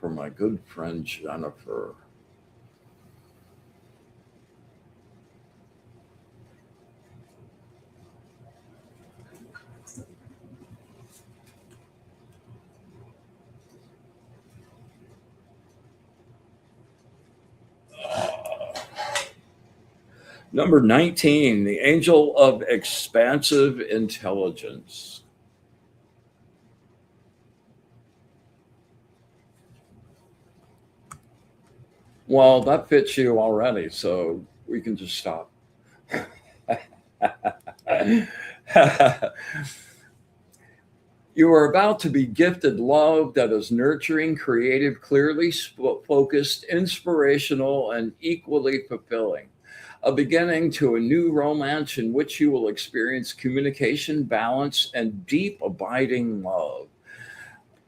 from my good friend Jennifer. Number 19, the angel of expansive intelligence. Well, that fits you already, so we can just stop. You are about to be gifted love that is nurturing, creative, clearly focused, inspirational, and equally fulfilling. A beginning to a new romance in which you will experience communication, balance, and deep, abiding love.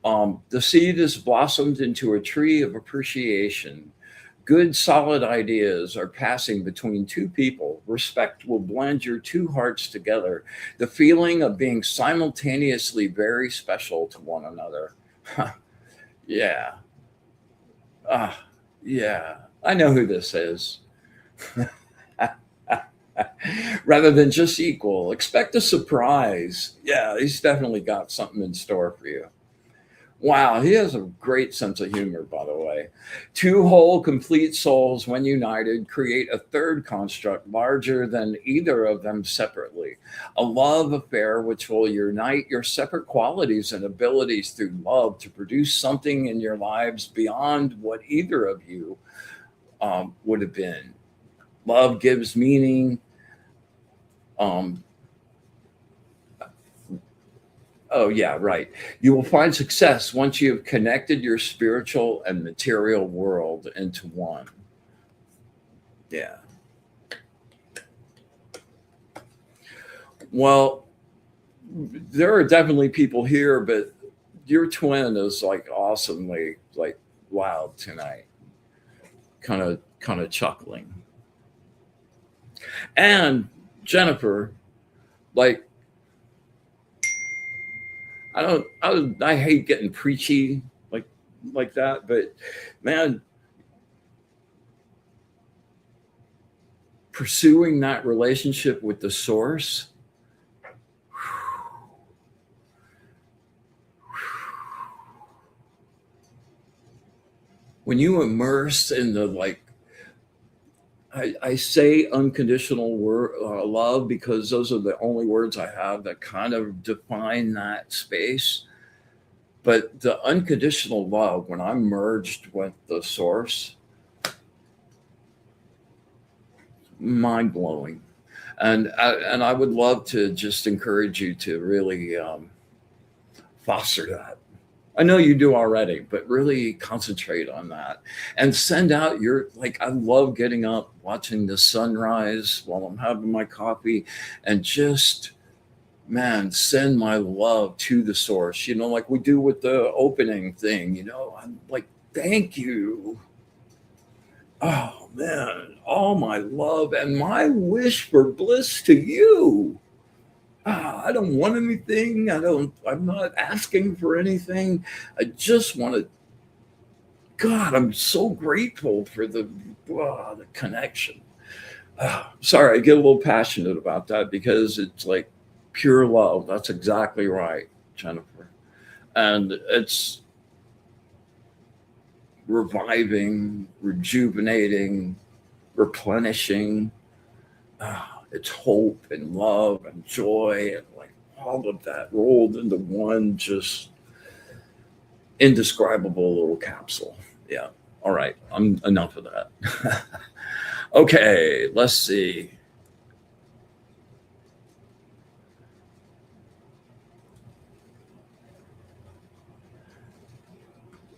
The seed is blossomed into a tree of appreciation. Good, solid ideas are passing between two people. Respect will blend your two hearts together. The feeling of being simultaneously very special to one another. Yeah. Ah, yeah. I know who this is. Rather than just equal, expect a surprise. Yeah, he's definitely got something in store for you. Wow, he has a great sense of humor, by the way. Two whole, complete souls, when united, create a third construct larger than either of them separately. A love affair which will unite your separate qualities and abilities through love to produce something in your lives beyond what either of you would have been. Love gives meaning. Um, Oh, yeah, right. You will find success once you have connected your spiritual and material world into one. Yeah. Well, there are definitely people here, but your twin is like awesomely like loud tonight. Kind of chuckling. And Jennifer, like I hate getting preachy like like that, but man, pursuing that relationship with the source, when you immerse in the like, I say unconditional love because those are the only words I have that kind of define that space. But the unconditional love, when I'm merged with the source, mind blowing. And I would love to just encourage you to really foster that. I know you do already, but really concentrate on that and send out your like. I love getting up, watching the sunrise while I'm having my coffee, and just man, send my love to the source. You know, like we do with the opening thing. You know, I'm like, thank you. Oh man, all my love and my wish for bliss to you. I don't want anything. I'm not asking for anything. I just want to, God, I'm so grateful for the connection. Sorry, I get a little passionate about that because it's like pure love. That's exactly right, Jennifer. And it's reviving, rejuvenating, replenishing. It's hope and love and joy and like all of that rolled into one just indescribable little capsule. Yeah. All right. I'm enough of that. Okay. Let's see.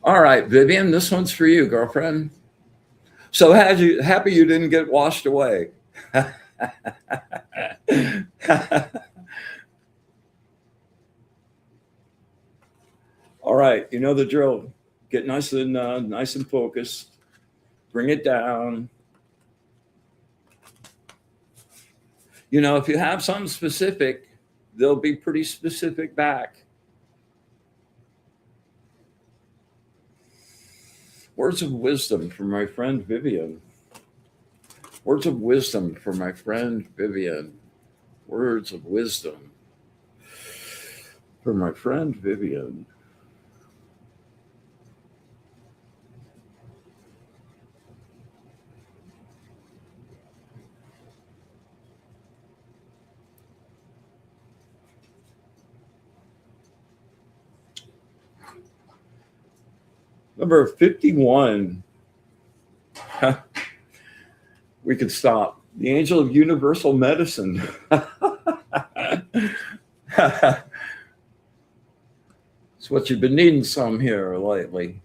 All right, Vivian, this one's for you, girlfriend. So happy you didn't get washed away. All right, you know the drill. Get nice and focused. Bring it down. You know, if you have something specific, they'll be pretty specific back. Words of wisdom from my friend Vivian. Words of wisdom for my friend Vivian. Words of wisdom for my friend Vivian. Number 51. We could stop. The angel of universal medicine. It's what you've been needing some here lately.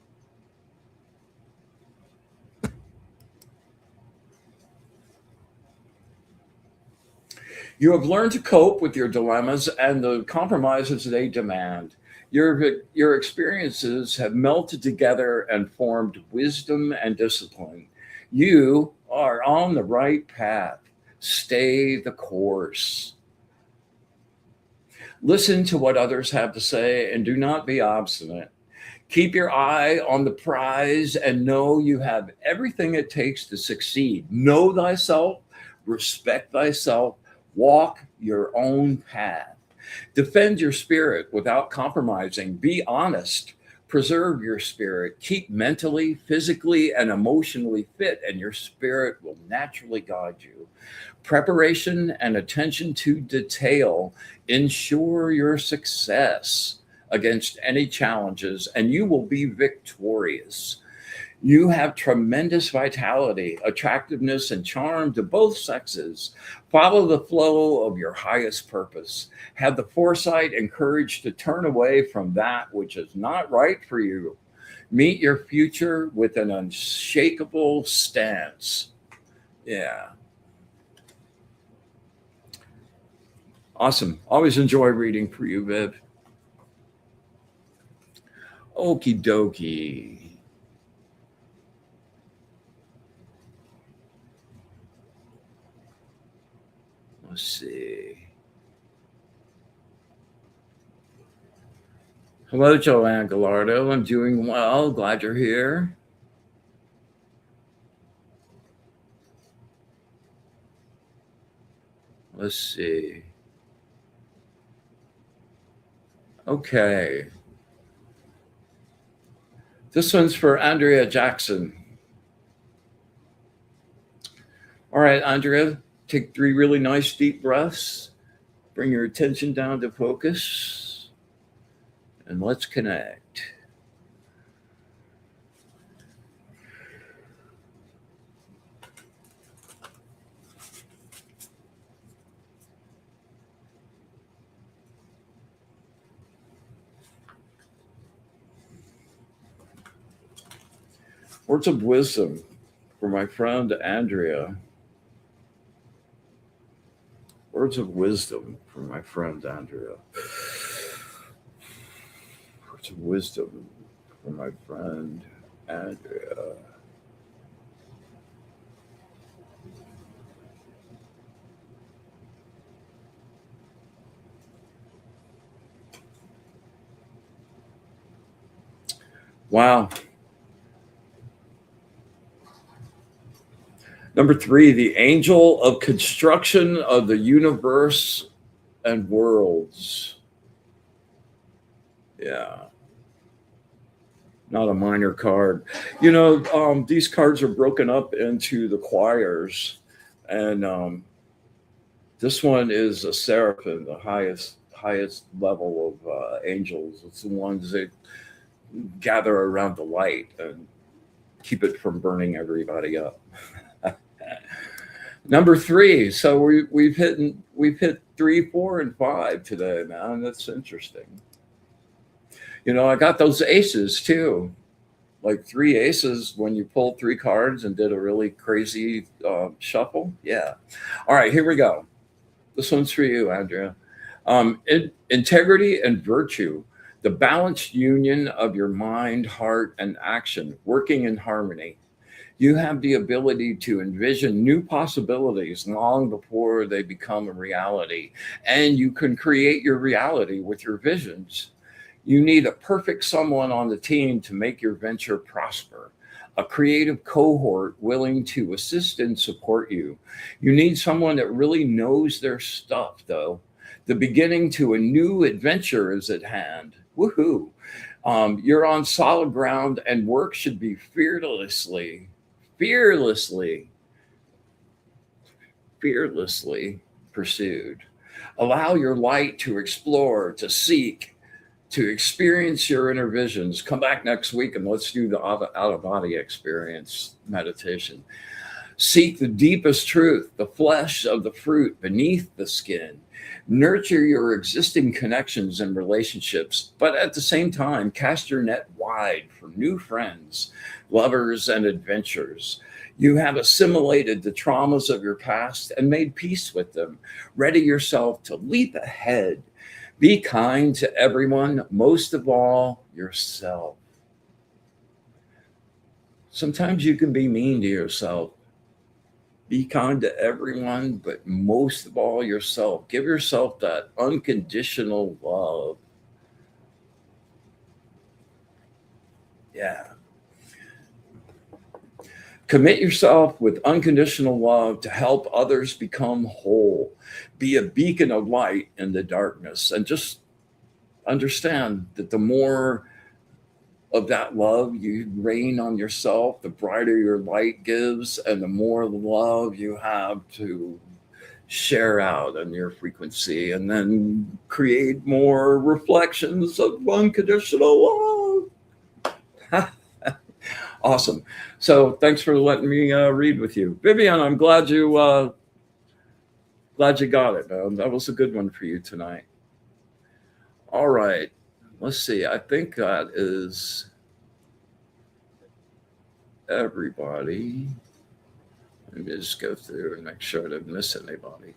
You have learned to cope with your dilemmas and the compromises they demand. Your experiences have melted together and formed wisdom and discipline. You are on the right path. Stay the course. Listen to what others have to say and do not be obstinate. Keep your eye on the prize and know you have everything it takes to succeed. Know thyself, respect thyself, walk your own path. Defend your spirit without compromising. Be honest. Preserve your spirit. Keep mentally, physically, and emotionally fit, and your spirit will naturally guide you. Preparation and attention to detail ensure your success against any challenges, and you will be victorious. You have tremendous vitality, attractiveness, and charm to both sexes. Follow the flow of your highest purpose. Have the foresight and courage to turn away from that which is not right for you. Meet your future with an unshakable stance. Yeah. Awesome. Always enjoy reading for you, Viv. Okie dokie. Let's see. Hello, Joanne Gallardo. I'm doing well. Glad you're here. Let's see. Okay. This one's for Andrea Jackson. All right, Andrea, take 3 really nice deep breaths. Bring your attention down to focus. And let's connect. Words of wisdom for my friend Andrea. Words of wisdom for my friend Andrea. Words of wisdom for my friend Andrea. Wow. Number 3, the angel of construction of the universe and worlds. Yeah. Not a minor card. You know, these cards are broken up into the choirs. And this one is a seraphim, the highest level of angels. It's the ones that gather around the light and keep it from burning everybody up. Number 3. So we've hit 3, 4, and 5 today, man. That's interesting. You know, I got those aces too, like 3 aces when you pulled 3 cards and did a really crazy shuffle. Yeah. All right, here we go. This one's for you, Andrea. Integrity and virtue, the balanced union of your mind, heart, and action, working in harmony. You have the ability to envision new possibilities long before they become a reality, and you can create your reality with your visions. You need a perfect someone on the team to make your venture prosper, a creative cohort willing to assist and support you. You need someone that really knows their stuff, though. The beginning to a new adventure is at hand. Woohoo! You're on solid ground, and work should be fearlessly pursued. Allow your light to explore, to seek, to experience your inner visions. Come back next week and let's do the out of body experience meditation. Seek the deepest truth, the flesh of the fruit beneath the skin. Nurture your existing connections and relationships, but at the same time, cast your net wide for new friends, lovers, and adventures. You have assimilated the traumas of your past and made peace with them. Ready yourself to leap ahead. Be kind to everyone, most of all, yourself. Sometimes you can be mean to yourself. Be kind to everyone, but most of all yourself. Give yourself that unconditional love. Yeah. Commit yourself with unconditional love to help others become whole. Be a beacon of light in the darkness. And just understand that the more of that love you rain on yourself, the brighter your light gives, and the more love you have to share out on your frequency, and then create more reflections of unconditional love. Awesome. So thanks for letting me read with you, Vivian. I'm glad you got it. That was a good one for you tonight. All right. Let's see. I think that is everybody. Let me just go through and make sure I didn't miss anybody.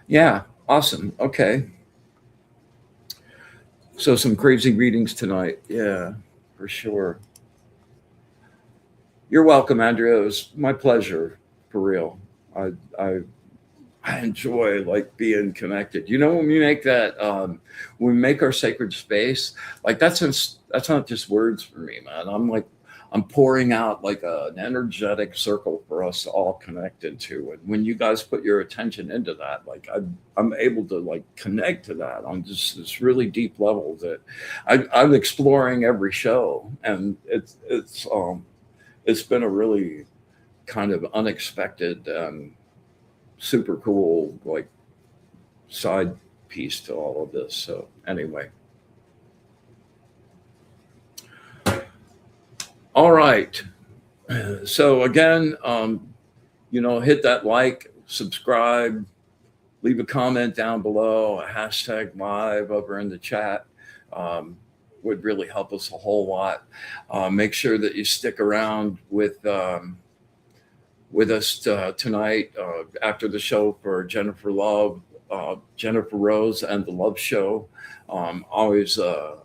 Yeah, awesome. Okay. So some crazy readings tonight. Yeah, for sure. You're welcome, Andrea. It was my pleasure, for real. I I I enjoy like being connected. You know, when we make that, when we make our sacred space, like that's not just words for me, man. I'm pouring out like an energetic circle for us to all connect into. And when you guys put your attention into that, like I'm able to like connect to that on just this really deep level that I'm exploring every show, and it's been a really kind of unexpected. Super cool like side piece to all of this. So anyway, all right. So again, hit that like, subscribe, leave a comment down below, a hashtag live over in the chat. Would really help us a whole lot. Make sure that you stick around with us tonight after the show for Jennifer Rose and the Love Show. Always a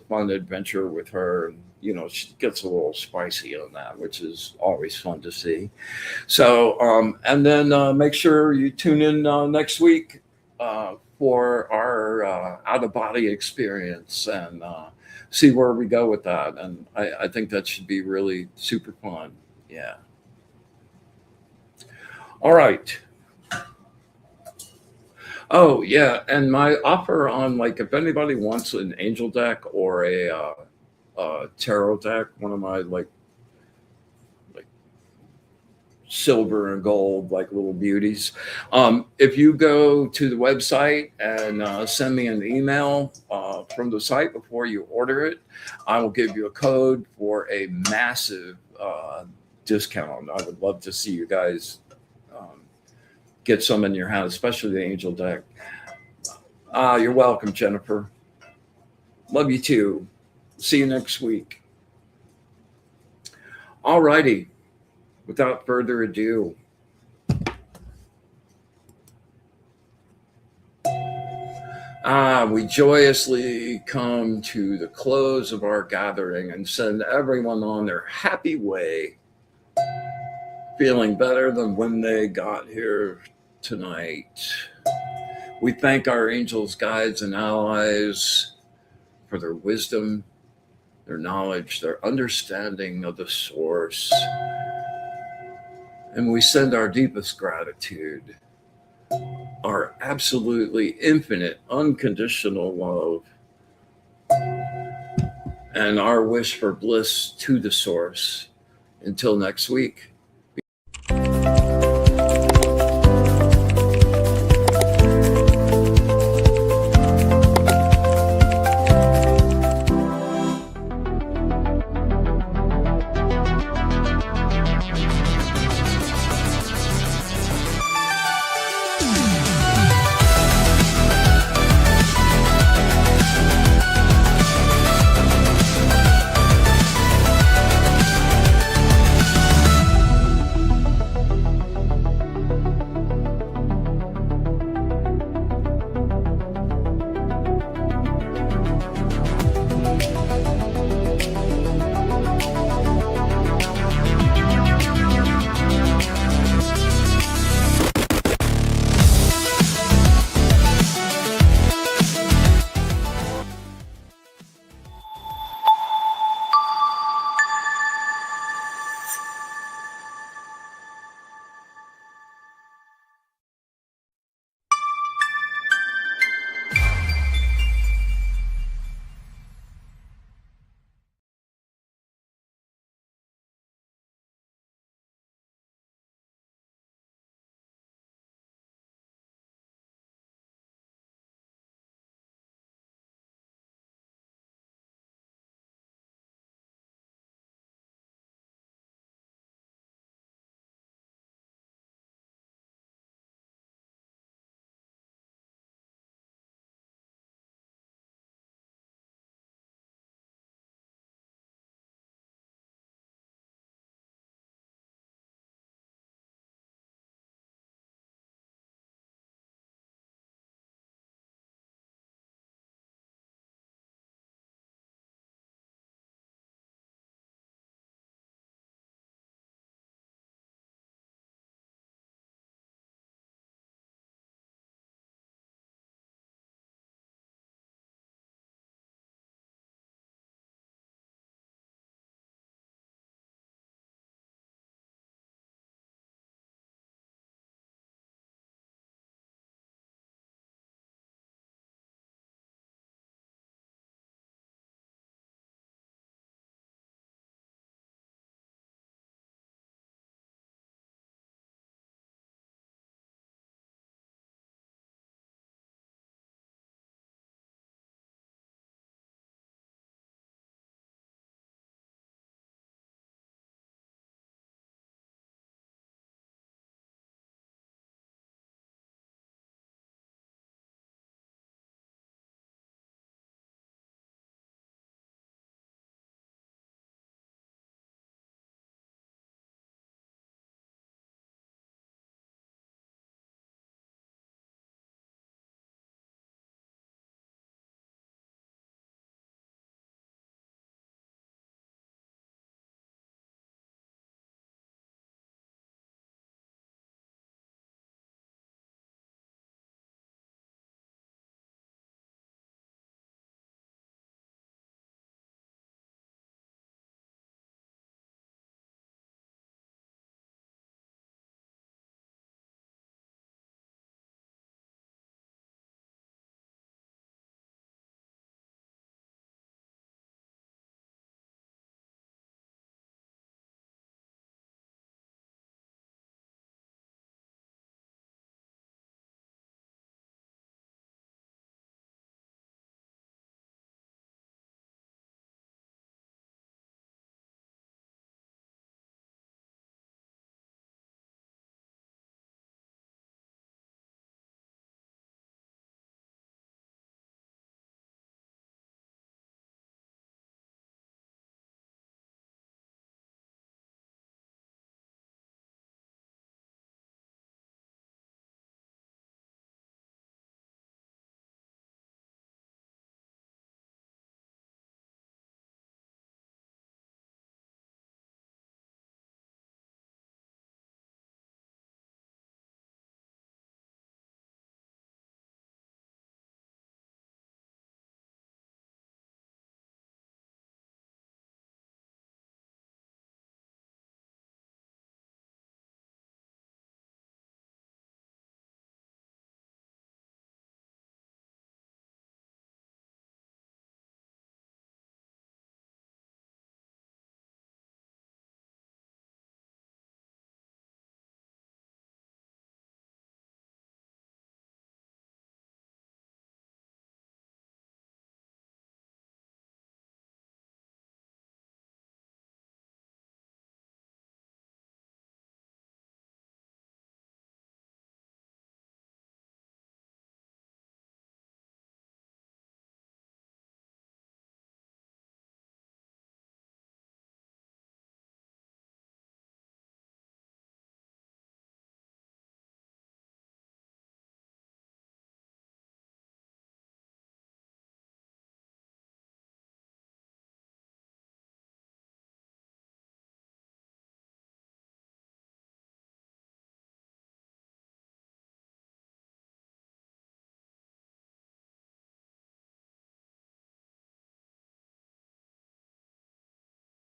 fun adventure with her. You know, she gets a little spicy on that, which is always fun to see. So, and then make sure you tune in next week for our out of body experience and see where we go with that. And I think that should be really super fun. Yeah. All right. Oh yeah, and my offer on like if anybody wants an angel deck or a tarot deck, one of my like silver and gold like little beauties. If you go to the website and send me an email from the site before you order it, I will give you a code for a massive discount. I would love to see you guys get some in your house, especially the angel deck. You're welcome, Jennifer. Love you too. See you next week. All righty. Without further ado, we joyously come to the close of our gathering and send everyone on their happy way, feeling better than when they got here tonight. We thank our angels, guides, and allies for their wisdom, their knowledge, their understanding of the source. And we send our deepest gratitude, our absolutely infinite, unconditional love, and our wish for bliss to the source. Until next week.